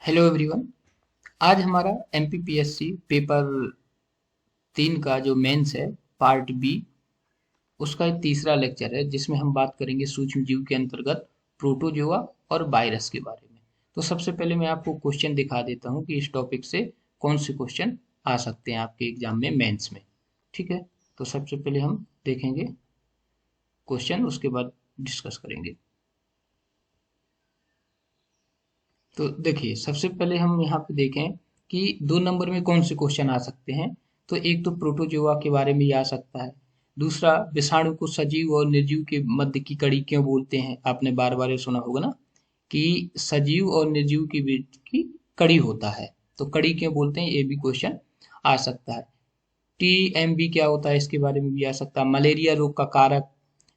Hello everyone. आज हमारा MPPSC paper 3 का जो मेंस है, पार्ट बी, उसका एक तीसरा लेक्चर है जिसमें हम बात करेंगे सूक्ष्म जीव के अंतर्गत प्रोटोजोआ और वायरस के बारे में। तो सबसे पहले मैं आपको क्वेश्चन दिखा देता हूँ कि इस टॉपिक से कौन से क्वेश्चन आ सकते हैं आपके एग्जाम में, मेंस में। ठीक है, तो सबसे पहले हम देखेंगे क्वेश्चन, उसके बाद डिस्कस करेंगे। तो देखिए, सबसे पहले हम यहाँ पे देखें कि 2 नंबर में कौन से क्वेश्चन आ सकते हैं। तो एक तो प्रोटोजोआ के बारे में ये आ सकता है। दूसरा, विषाणु को सजीव और निर्जीव के मध्य की कड़ी क्यों बोलते हैं। आपने बार बार ये सुना होगा ना कि सजीव और निर्जीव के बीच की कड़ी होता है, तो कड़ी क्यों बोलते हैं, ये भी क्वेश्चन आ सकता है। टीएमबी क्या होता है, इसके बारे में भी आ सकता है। मलेरिया रोग का कारक,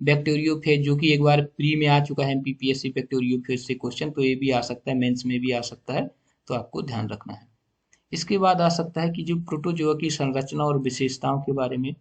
बैक्टीरियोफेज, जो कि एक बार प्री में आ चुका है एमपीपीएससी बैक्टीरियोफेज से क्वेश्चन, तो ये भी आ सकता है, मेंस में भी आ सकता है, तो आपको ध्यान रखना है। इसके बाद आ सकता है कि जो प्रोटोजोआ की संरचना और विशेषताओं के बारे में।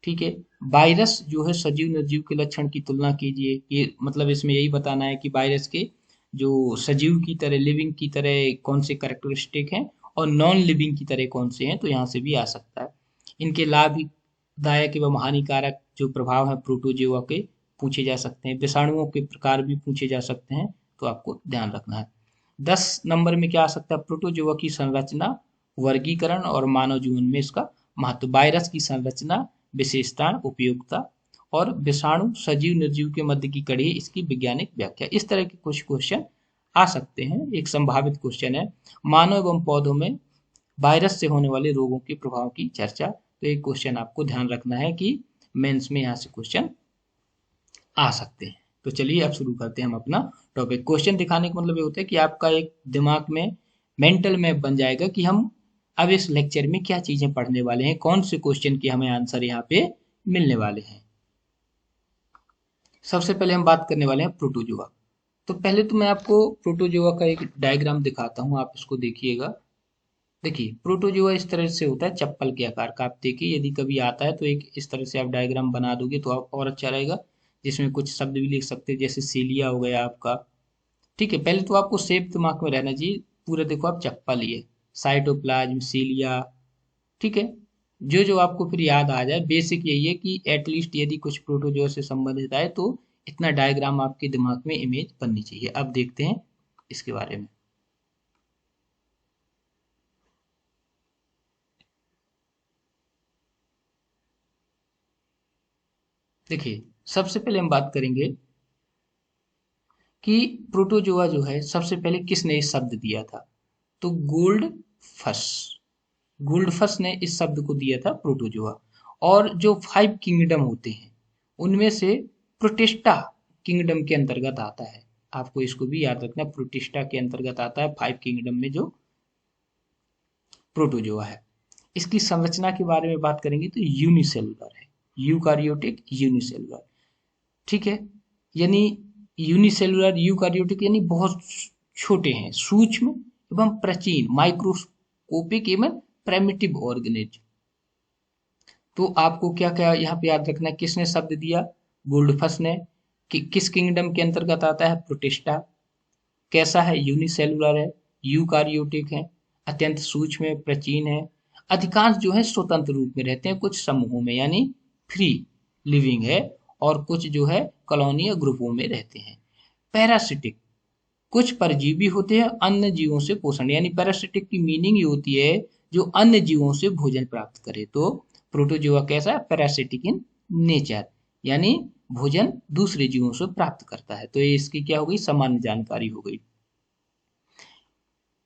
ठीक है, वायरस जो है सजीव निर्जीव के लक्षण की तुलना कीजिए, ये मतलब इसमें यही बताना है कि वायरस के जो सजीव की तरह, लिविंग की तरह कौन से कैरेक्टरिस्टिक हैं और नॉन लिविंग की तरह कौन से हैं, तो यहाँ से भी आ सकता है। इनके लाभदायक एवं हानिकारक जो प्रभाव है प्रोटोजोआ के पूछे जा सकते हैं। विषाणुओं के प्रकार भी पूछे जा सकते हैं, तो आपको ध्यान रखना है। 10 नंबर में क्या आ सकता है, प्रोटोजोआ की संरचना, वर्गीकरण और मानव जीवन में इसका महत्व। वायरस की संरचना, विशेषता, उपयोगिता और विषाणु सजीव निर्जीव के मध्य की कड़ी, इसकी वैज्ञानिक व्याख्या। इस तरह के कुछ क्वेश्चन आ सकते हैं। एक संभावित क्वेश्चन है, मानव एवं पौधों में वायरस से होने वाले रोगों के प्रभाव की चर्चा। तो एक क्वेश्चन आपको ध्यान रखना है कि मेंस में यहाँ से क्वेश्चन आ सकते हैं। तो चलिए अब शुरू करते हैं हम अपना टॉपिक। क्वेश्चन दिखाने का मतलब ये होता है कि आपका एक दिमाग में मेंटल मैप बन जाएगा कि हम अब इस लेक्चर में क्या चीजें पढ़ने वाले हैं, कौन से क्वेश्चन के हमें आंसर यहाँ पे मिलने वाले हैं। सबसे पहले हम बात करने वाले हैं प्रोटोजोआ। तो पहले तो मैं आपको प्रोटोजोआ का एक डायग्राम दिखाता हूँ, आप इसको देखिएगा। देखिए, प्रोटोजोआ इस तरह से होता है, चप्पल के आकार का। आप देखिए, यदि कभी आता है तो एक इस तरह से आप डायग्राम बना दोगे तो आप और अच्छा रहेगा, जिसमें कुछ शब्द भी लिख सकते हैं, जैसे सीलिया हो गया आपका। ठीक है, पहले तो आपको शेप दिमाग में रहना चाहिए पूरा। देखो, आप चप्पल लिए, साइटोप्लाज्म, सीलिया। ठीक है, जो जो आपको फिर याद आ जाए, बेसिक यही है कि एटलीस्ट यदि कुछ प्रोटोजोआ से संबंधित आए तो इतना डायग्राम आपके दिमाग में इमेज बननी चाहिए। अब देखते हैं इसके बारे में। देखिए, सबसे पहले हम बात करेंगे कि प्रोटोजोआ जो है, सबसे पहले किसने इस शब्द दिया था। तो गोल्डफस, गोल्डफस ने इस शब्द को दिया था प्रोटोजोआ। और जो 5 किंगडम होते हैं उनमें से प्रोटिस्टा किंगडम के अंतर्गत आता है। आपको इसको भी याद रखना, प्रोटिस्टा के अंतर्गत आता है 5 किंगडम में जो प्रोटोजोआ है। इसकी संरचना के बारे में बात करेंगे तो यूनिसेलुलर है, यूकारियोटिक यूनिसेलुलर। ठीक है, यानी यूनिसेलुलर यूकारियोटिक यानी बहुत छोटे हैं, सूक्ष्म एवं प्राचीन, माइक्रोस्कोपिक एवं प्रिमिटिव ऑर्गेनिज्म। तो आपको क्या क्या यहाँ पे याद रखना है, किसने शब्द दिया, गोल्डफस ने। किस किंगडम के अंतर्गत आता है, प्रोटिस्टा। कैसा है, यूनिसेलुलर है, यूकारियोटिक है, अत्यंत सूक्ष्म है, प्राचीन है। अधिकांश जो है स्वतंत्र रूप में रहते हैं, कुछ समूहों में यानी फ्री लिविंग है, और कुछ जो है कॉलोनी या ग्रुपों में रहते हैं। पैरासिटिक, कुछ परजीवी होते हैं अन्य जीवों से पोषण, यानी पैरासिटिक की मीनिंग ये होती है जो अन्य जीवों से भोजन प्राप्त करे। तो प्रोटोजोआ कैसा है, पैरासिटिक इन नेचर, यानी भोजन दूसरे जीवों से प्राप्त करता है। तो ये इसकी क्या हो गई, सामान्य जानकारी हो गई।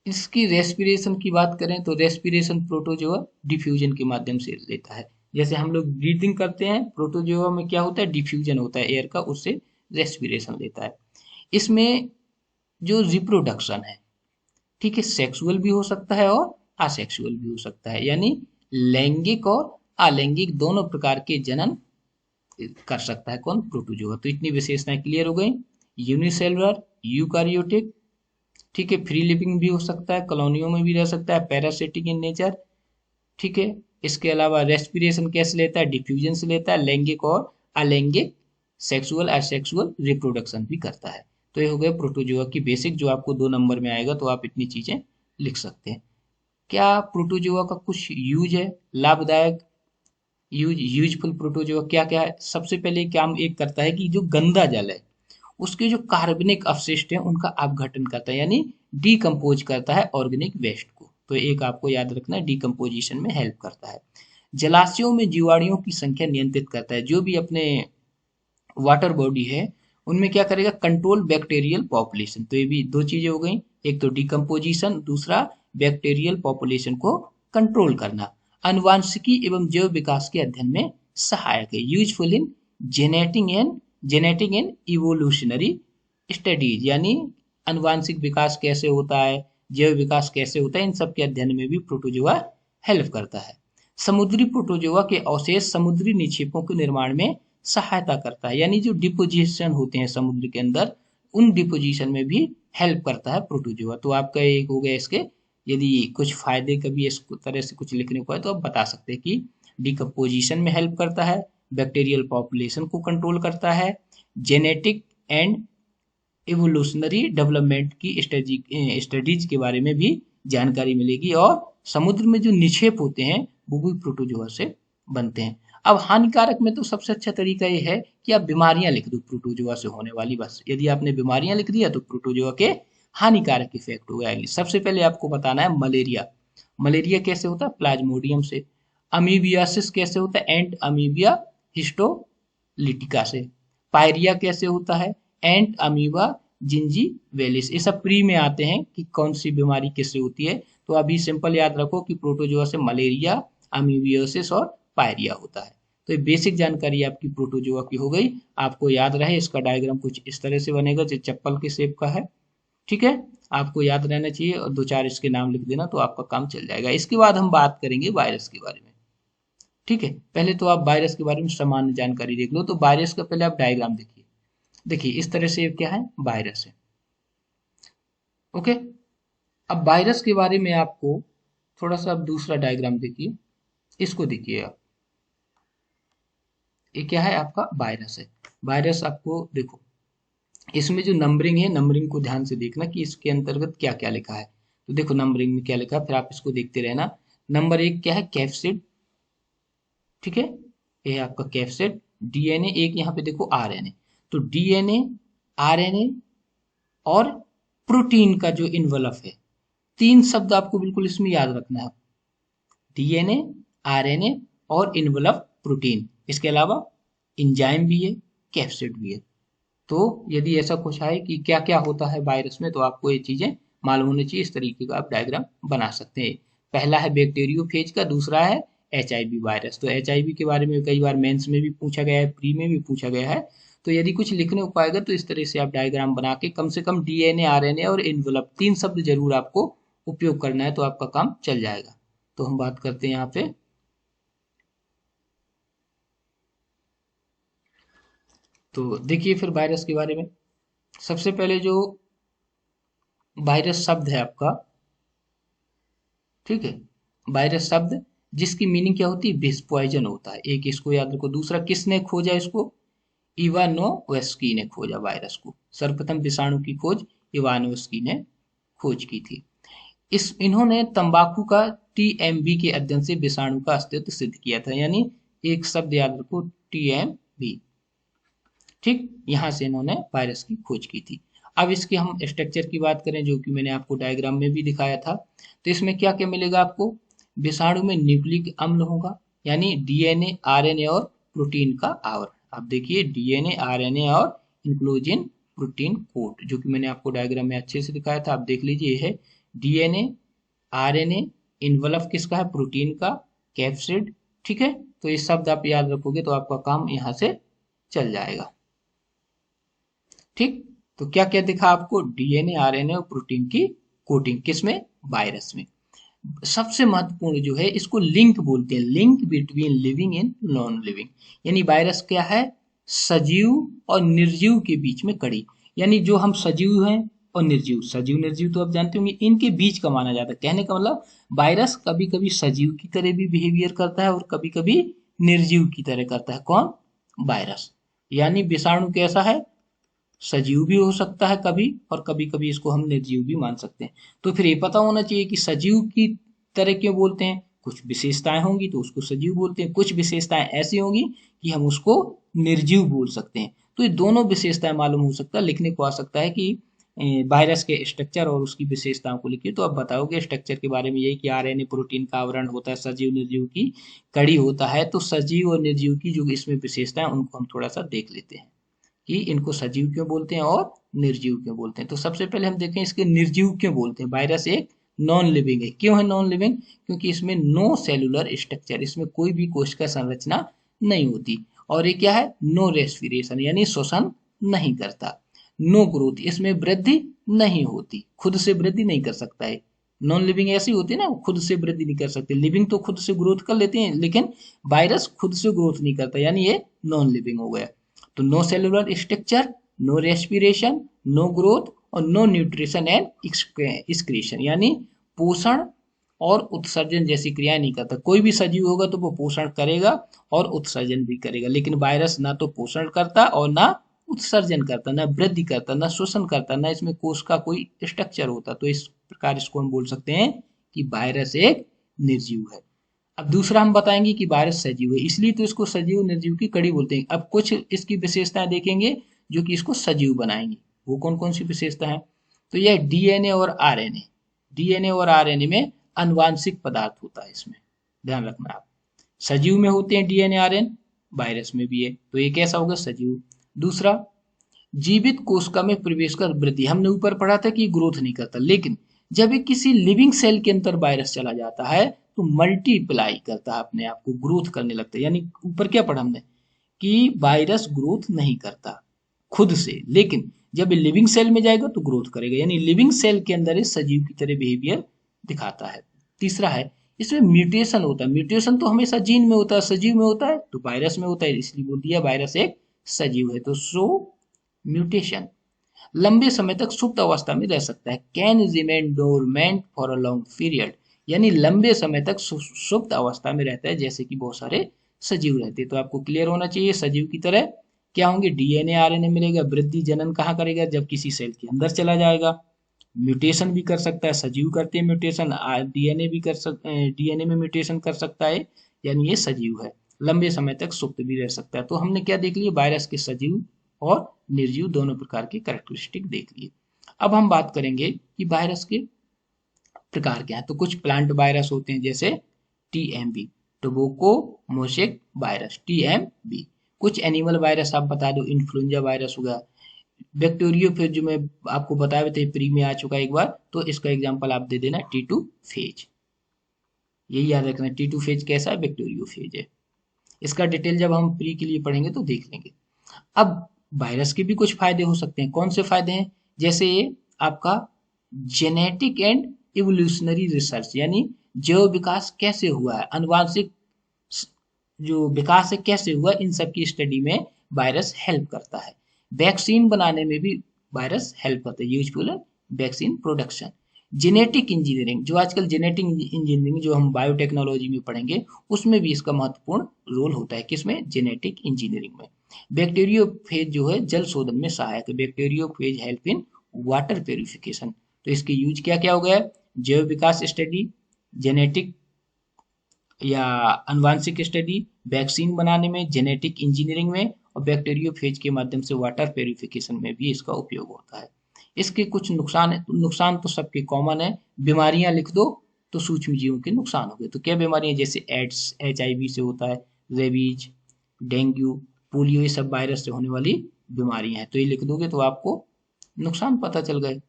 इसकी रेस्पिरेशन की बात करें तो रेस्पिरेशन प्रोटोजोआ डिफ्यूजन के माध्यम से लेता है। जैसे हम लोग ब्रीदिंग करते हैं, प्रोटोजोआ में क्या होता है, डिफ्यूजन होता है एयर का, उससे रेस्पिरेशन लेता है। इसमें जो रिप्रोडक्शन है, ठीक है, सेक्सुअल भी हो सकता है और असेक्सुअल भी हो सकता है, यानी लैंगिक और अलैंगिक दोनों प्रकार के जनन कर सकता है कौन, प्रोटोजोआ। तो इतनी विशेषताएं क्लियर हो गई। यूनिसेलुलर, यूकारियोटिक, ठीक है, फ्री लिविंग भी हो सकता है, कॉलोनियों में भी रह सकता है, पैरासिटिक इन नेचर। ठीक है, इसके अलावा रेस्पिरेशन कैसे लेता है, डिफ्यूजन से लेता है, लैंगिक और अलैंगिक, सेक्सुअल असेक्सुअल रिप्रोडक्शन भी करता है। तो ये हो गया प्रोटोजोआ की बेसिक, जो आपको 2 नंबर में आएगा, तो आप इतनी चीजें लिख सकते हैं। क्या प्रोटोजोआ का कुछ यूज है, लाभदायक यूजफुल प्रोटोजोआ क्या क्या है? सबसे पहले काम एक करता है कि जो गंदा जल है उसके जो कार्बनिक अपशिष्ट हैं उनका अपघटन करता है, यानी डीकम्पोज करता है ऑर्गेनिक वेस्ट को। तो एक आपको याद रखना है, डीकम्पोजिशन में हेल्प करता है। जलाशयों में जीवाणुओं की संख्या नियंत्रित करता है, जो भी अपने वाटर बॉडी है उनमें क्या करेगा, कंट्रोल बैक्टीरियल पॉपुलेशन। तो ये भी दो चीजें हो गई, एक तो डिकम्पोजिशन, दूसरा बैक्टीरियल पॉपुलेशन को कंट्रोल करना। अनुवांशिकी एवं जैव विकास के अध्ययन में सहायक है, useful in genetic and evolutionary studies, यानी अनुवांशिक विकास कैसे होता है, जैव विकास कैसे होता है, इन सब के अध्ययन में भी प्रोटोजोआ हेल्प करता है। समुद्री प्रोटोजोआ के अवशेष समुद्री निक्षेपों के निर्माण में सहायता करता है, यानी जो डिपोजिशन होते हैं समुद्र के अंदर, उन डिपोजिशन में भी हेल्प करता है प्रोटोजोआ। तो आपका एक हो गया इसके, यदि कुछ फायदे कभी इस तरह से कुछ लिखने को है तो आप बता सकते हैं कि डिकम्पोजिशन में हेल्प करता है, बैक्टीरियल पॉपुलेशन को कंट्रोल करता है, जेनेटिक एंड इवोल्यूशनरी डेवलपमेंट की स्टडीज के बारे में भी जानकारी मिलेगी, और समुद्र में जो निक्षेप होते हैं वो भी प्रोटोजोआ से बनते हैं। अब हानिकारक में तो सबसे अच्छा तरीका ये है कि आप बीमारियां लिख दो प्रोटोजोआ से होने वाली, बस यदि आपने बीमारियां लिख दिया तो प्रोटोजोआ के हानिकारक इफेक्ट हो जाएंगे। सबसे पहले आपको बताना है मलेरिया। मलेरिया कैसे होता है, प्लाज्मोडियम से। अमीबियासिस कैसे होता है, एंड अमीबिया हिस्टोलिटिका से। पायरिया कैसे होता है, एंड अमीबा जिंजी वेलिस। ये सब प्री में आते हैं कि कौन सी बीमारी किससे होती है। तो अभी सिंपल याद रखो कि प्रोटोजोआ से मलेरिया, अमीबियोसिस और पायरिया होता है। तो ये बेसिक जानकारी आपकी प्रोटोजोआ की हो गई। आपको याद रहे इसका डायग्राम कुछ इस तरह से बनेगा, जो चप्पल के शेप का है। ठीक है, आपको याद रहना चाहिए, और 2-4 इसके नाम लिख देना तो आपका काम चल जाएगा। इसके बाद हम बात करेंगे वायरस के बारे में। ठीक है, पहले तो आप वायरस के बारे में सामान्य जानकारी देख लो। तो वायरस का पहले आप डायग्राम देखिए। देखिए इस तरह से क्या है, वायरस है। ओके, अब वायरस के बारे में आपको थोड़ा सा अब दूसरा डायग्राम देखिए, इसको देखिए आप। ये क्या है, आपका वायरस है। वायरस आपको देखो, इसमें जो नंबरिंग है, नंबरिंग को ध्यान से देखना कि इसके अंतर्गत क्या क्या लिखा है। तो देखो नंबरिंग में क्या लिखा है, फिर आप इसको देखते रहना। नंबर 1 क्या है, कैप्सिड। ठीक है, ये है आपका कैप्सिड। डीएनए, एक यहाँ पे देखो आरएनए। तो डीएनए, आरएनए और प्रोटीन का जो इन्वलप है, 3 शब्द आपको बिल्कुल इसमें याद रखना है। डीएनए, आरएनए और इन्वलप प्रोटीन। इसके अलावा इंजाइम भी है, कैप्सिड भी है। तो यदि ऐसा कुछ है कि क्या क्या होता है वायरस में, तो आपको ये चीजें मालूम होनी चाहिए। इस तरीके का आप डायग्राम बना सकते हैं। पहला है बैक्टीरियोफेज का, दूसरा है एचआईवी वायरस। तो एचआईवी के बारे में कई बार मेंस में भी पूछा गया है, प्री में भी पूछा गया है। तो यदि कुछ लिखने को पाएगा तो इस तरह से आप डायग्राम बना के कम से कम डीएनए, आरएनए और इन्वेलप 3 शब्द जरूर आपको उपयोग करना है, तो आपका काम चल जाएगा। तो हम बात करते हैं यहाँ पे। तो देखिए फिर वायरस के बारे में, सबसे पहले जो वायरस शब्द है आपका, ठीक है, वायरस शब्द जिसकी मीनिंग क्या होती है, विष, पॉइजन होता है। एक इसको याद रखो। दूसरा, किसने खोजा इसको, इवानोव्स्की ने खोजा वायरस को। सर्वप्रथम विषाणु की खोज इवानोव्स्की ने खोज की थी। इन्होंने तंबाकू का टीएमबी के अध्ययन से विषाणु का अस्तित्व सिद्ध किया था, यानी एक शब्द याद रखो, टीएमबी। ठीक, यहां से इन्होंने वायरस की खोज की थी। अब इसके हम स्ट्रक्चर की बात करें, जो कि मैंने आपको डायग्राम में भी दिखाया था। तो इसमें क्या क्या मिलेगा आपको, विषाणु में न्यूक्लिक अम्ल होगा, यानी डीएनए, आरएनए और प्रोटीन का आवरण। आप देखिए डीएनए, आरएनए और इंक्लूजन प्रोटीन कोड, जो कि मैंने आपको डायग्राम में अच्छे से दिखाया था। आप देख लीजिए, ये है डीएनए, आरएनए, इन्वलप किसका है, प्रोटीन का, कैप्सिड। ठीक है, तो ये शब्द आप याद रखोगे तो आपका काम यहाँ से चल जाएगा। ठीक, तो क्या क्या दिखा आपको, डीएनए, आरएनए और प्रोटीन की कोटिंग, किसमें, वायरस में। सबसे महत्वपूर्ण जो है, इसको लिंक बोलते हैं, link between living and non living. यानी वायरस क्या है, सजीव और निर्जीव के बीच में कड़ी। यानी जो हम सजीव हैं और निर्जीव, सजीव निर्जीव तो आप जानते होंगे, इनके बीच का माना जाता है। कहने का मतलब वायरस कभी कभी सजीव की तरह भी बिहेवियर करता है और कभी कभी निर्जीव की तरह करता है। कौन, वायरस। यानी विषाणु कैसा है, सजीव भी हो सकता है कभी, और कभी कभी इसको हम निर्जीव भी मान सकते हैं। तो फिर ये पता होना चाहिए कि सजीव की तरह क्यों बोलते हैं, कुछ विशेषताएं होंगी तो उसको सजीव बोलते हैं, कुछ विशेषताएं ऐसी होंगी कि हम उसको निर्जीव बोल सकते हैं। तो ये दोनों विशेषताएं मालूम हो सकता है, लिखने को आ सकता है कि वायरस के स्ट्रक्चर और उसकी विशेषताओं को लिखिए। तो आप बताओगे स्ट्रक्चर के बारे में यही कि आरएनए प्रोटीन का आवरण होता है, सजीव निर्जीव की कड़ी होता है। तो सजीव और निर्जीव की जो इसमें विशेषताएं उनको हम थोड़ा सा देख लेते हैं कि इनको सजीव क्यों बोलते हैं और निर्जीव क्यों बोलते हैं। तो सबसे पहले हम देखें इसके निर्जीव क्यों बोलते हैं। वायरस एक नॉन लिविंग है। क्यों है नॉन लिविंग? क्योंकि इसमें नो सेलुलर स्ट्रक्चर, इसमें कोई भी कोशिका संरचना नहीं होती। और ये क्या है? नो रेस्पिरेशन, यानी श्वसन नहीं करता। नो ग्रोथ, इसमें वृद्धि नहीं होती, खुद से वृद्धि नहीं कर सकता है। नॉन लिविंग ऐसी होती है ना, खुद से वृद्धि नहीं कर सकते। लिविंग तो खुद से ग्रोथ कर लेते हैं, लेकिन वायरस खुद से ग्रोथ नहीं करता, यानी ये नॉन लिविंग हो गया। तो no cellular structure, no respiration, no growth और नो न्यूट्रिशन एंड एक्सक्रीशन, यानी पोषण और उत्सर्जन जैसी क्रियाएं नहीं करता। कोई भी सजीव होगा तो वो पोषण करेगा और उत्सर्जन भी करेगा, लेकिन वायरस ना तो पोषण करता और ना उत्सर्जन करता, ना वृद्धि करता, ना शोषण करता, ना इसमें कोष का कोई स्ट्रक्चर होता। तो इस प्रकार इसको हम बोल सकते हैं कि वायरस एक निर्जीव है। अब दूसरा हम बताएंगे कि वायरस सजीव है, इसलिए तो इसको सजीव निर्जीव की कड़ी बोलते हैं। अब कुछ इसकी विशेषताएं देखेंगे जो कि इसको सजीव बनाएंगे। वो कौन कौन सी विशेषता है? तो यह डीएनए और आरएनए, डीएनए और आरएनए में अनुवांशिक पदार्थ होता है, इसमें ध्यान रखना आप। सजीव में होते हैं डीएनए आरएनए, वायरस में भी है, तो ये कैसा होगा? सजीव। दूसरा, जीवित कोशिका में प्रवेश कर वृद्धि। हमने ऊपर पढ़ा था कि ग्रोथ नहीं करता, लेकिन जब ये किसी लिविंग सेल के अंदर वायरस चला जाता है तो मल्टीप्लाई करता है, अपने आप को ग्रोथ करने लगता है। यानी ऊपर क्या पढ़ा हमने कि वायरस ग्रोथ नहीं करता खुद से, लेकिन जब ये लिविंग सेल में जाएगा तो ग्रोथ करेगा, यानी लिविंग सेल के अंदर ये सजीव की तरह बिहेवियर दिखाता है। तीसरा है, इसमें म्यूटेशन होता है। म्यूटेशन तो हमेशा जीन में होता है, सजीव में होता है तो वायरस में होता है, इसलिए बोल दिया वायरस एक सजीव है। तो सो म्यूटेशन, लंबे समय तक सुप्त अवस्था में रह सकता है। Can remain dormant for a long period, यानी लंबे समय तक सुप्त अवस्था में रहता है, जैसे कि बहुत सारे सजीव रहते हैं। तो आपको क्लियर होना चाहिए, सजीव की तरह क्या होंगे? डीएनए आरएनए मिलेगा, वृद्धि जनन कहाँ करेगा? जब किसी सेल के अंदर चला जाएगा। म्यूटेशन भी कर सकता है, सजीव करते हैं म्यूटेशन, डीएनए भी कर सकते हैं, डीएनए में म्यूटेशन कर सकता है, यानी ये सजीव है। लंबे समय तक सुप्त भी रह सकता है। तो हमने क्या देख लिया? वायरस के सजीव और निर्जीव दोनों प्रकार के कैरेक्टरिस्टिक देख लिए। अब हम बात करेंगे कि वायरस के प्रकार क्या है। तो कुछ प्लांट वायरस होते हैं, जैसे TMV, tobacco mosaic virus, TMV. कुछ एनिमल वायरस आप बता दो, इन्फ्लुएंजा वायरस हो गया। बैक्टीरियोफेज जो मैं आपको बताए थे, प्री में आ चुका एक बार, तो इसका एग्जांपल आप दे देना टी2 फेज। यही याद रखना, टी2 फेज कैसा है? बैक्टीरियोफेज है। इसका डिटेल जब हम प्री के लिए पढ़ेंगे तो देख लेंगे। अब वायरस के भी कुछ फायदे हो सकते हैं। कौन से फायदे हैं? जैसे ये आपका जेनेटिक एंड इवोल्यूशनरी रिसर्च, यानी जैव विकास कैसे हुआ है, अनुवांशिक जो विकास है कैसे हुआ, इन सब की स्टडी में वायरस हेल्प करता है। वैक्सीन बनाने में भी वायरस हेल्प करता है, यूजफुल है वैक्सीन प्रोडक्शन। जेनेटिक इंजीनियरिंग, जो आजकल जेनेटिक इंजीनियरिंग जो हम बायोटेक्नोलॉजी में पढ़ेंगे, उसमें भी इसका महत्वपूर्ण रोल होता है। किसमें? जेनेटिक इंजीनियरिंग में। बैक्टीरियोफेज जो है जल शोधन में सहायक है। Bacteriophage help in water purification. तो इसके यूज क्या क्या हो गया? जैव विकास स्टडी, जेनेटिक या अनुवांशिक स्टडी, वैक्सीन बनाने में, जेनेटिक इंजीनियरिंग में, और बैक्टीरियोफेज के माध्यम से वाटर प्योरिफिकेशन में भी इसका उपयोग होता है। इसके कुछ नुकसान है, नुकसान तो सबके कॉमन है। बीमारियां लिख दो तो सूक्ष्म जीवों के नुकसान हो गए। तो क्या बीमारियां? जैसे एड्स, एचआईवी से होता है, रेबीज, डेंगू, पोलियो, ये सब वायरस से होने वाली बीमारियां हैं। तो ये लिख दोगे तो आपको नुकसान पता चल गए।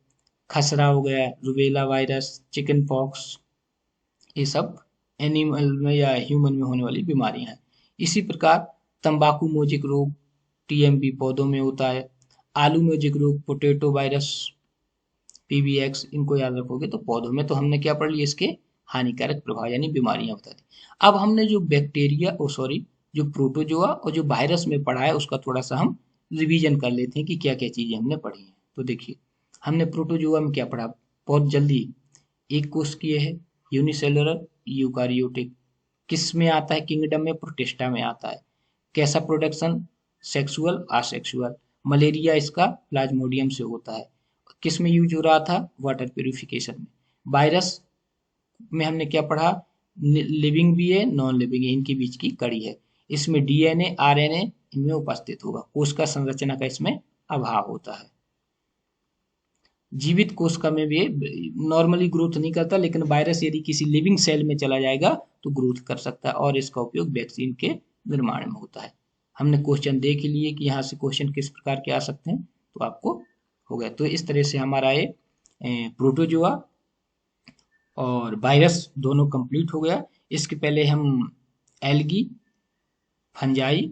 खसरा हो गया, रुबेला वायरस, चिकन पॉक्स, ये सब एनिमल में या ह्यूमन में होने वाली बीमारियां हैं। इसी प्रकार तंबाकू मोजिक रोग, टीएमबी पौधों में होता है। आलू मोजिक रोग, पोटैटो वायरस, पीबीएक्स, इनको याद रखोगे तो पौधों में। तो हमने क्या पढ़ लिया? इसके हानिकारक प्रभाव यानी बीमारियां बता दी। अब हमने जो बैक्टीरिया जो प्रोटोजोआ और जो वायरस में पढ़ा है, उसका थोड़ा सा हम रिवीजन कर लेते हैं कि क्या क्या चीजें हमने पढ़ी हैं। तो देखिए, हमने प्रोटोजोआ में क्या पढ़ा? बहुत जल्दी, एक कोष की है, यूनिसेलुलर, यूकारियोटिक। किस में आता है? किंगडम में, प्रोटिस्टा में आता है। कैसा प्रोडक्शन? Sexual, asexual. मलेरिया इसका प्लाज्मोडियम से होता है। किस में यूज हो रहा था? वाटर प्यूरिफिकेशन में। वायरस में हमने क्या पढ़ा? लिविंग भी है, नॉन लिविंग है, इनके बीच की कड़ी है। इसमें डीएनए, आरएनए इनमें उपस्थित होगा। कोश का संरचना का इसमें अभाव होता है। जीवित कोशिका में भी नॉर्मली ग्रोथ नहीं करता, लेकिन वायरस यदि किसी लिविंग सेल में चला जाएगा तो ग्रोथ कर सकता है, और इसका उपयोग वैक्सीन के निर्माण में होता है। हमने क्वेश्चन देख लिए कि यहाँ से क्वेश्चन किस प्रकार के आ सकते हैं, तो आपको हो गया। तो इस तरह से हमारा ये प्रोटोजोआ और वायरस दोनों कंप्लीट हो गया। इसके पहले हम एल्गी, फंजाई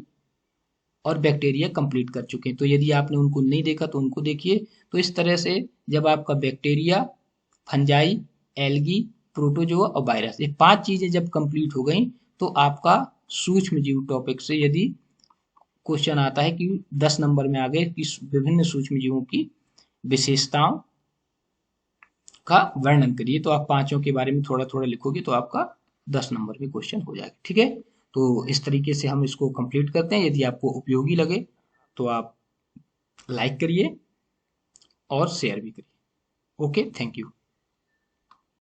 और बैक्टीरिया कंप्लीट कर चुके हैं। तो यदि आपने उनको नहीं देखा तो उनको देखिए। तो इस तरह से जब आपका बैक्टीरिया, फंजाई, एल्गी, प्रोटोजोआ और वायरस, ये 5 चीजें जब कंप्लीट हो गई तो आपका सूक्ष्म जीव टॉपिक से यदि क्वेश्चन आता है कि 10 नंबर में आ गए कि विभिन्न सूक्ष्म जीवों की विशेषताओं का वर्णन करिए, तो आप पांचों के बारे में थोड़ा थोड़ा लिखोगे तो आपका 10 नंबर में क्वेश्चन हो जाएगा। ठीक है, तो इस तरीके से हम इसको कंप्लीट करते हैं। यदि आपको उपयोगी लगे तो आप लाइक करिए और शेयर भी करिए। Okay, thank you.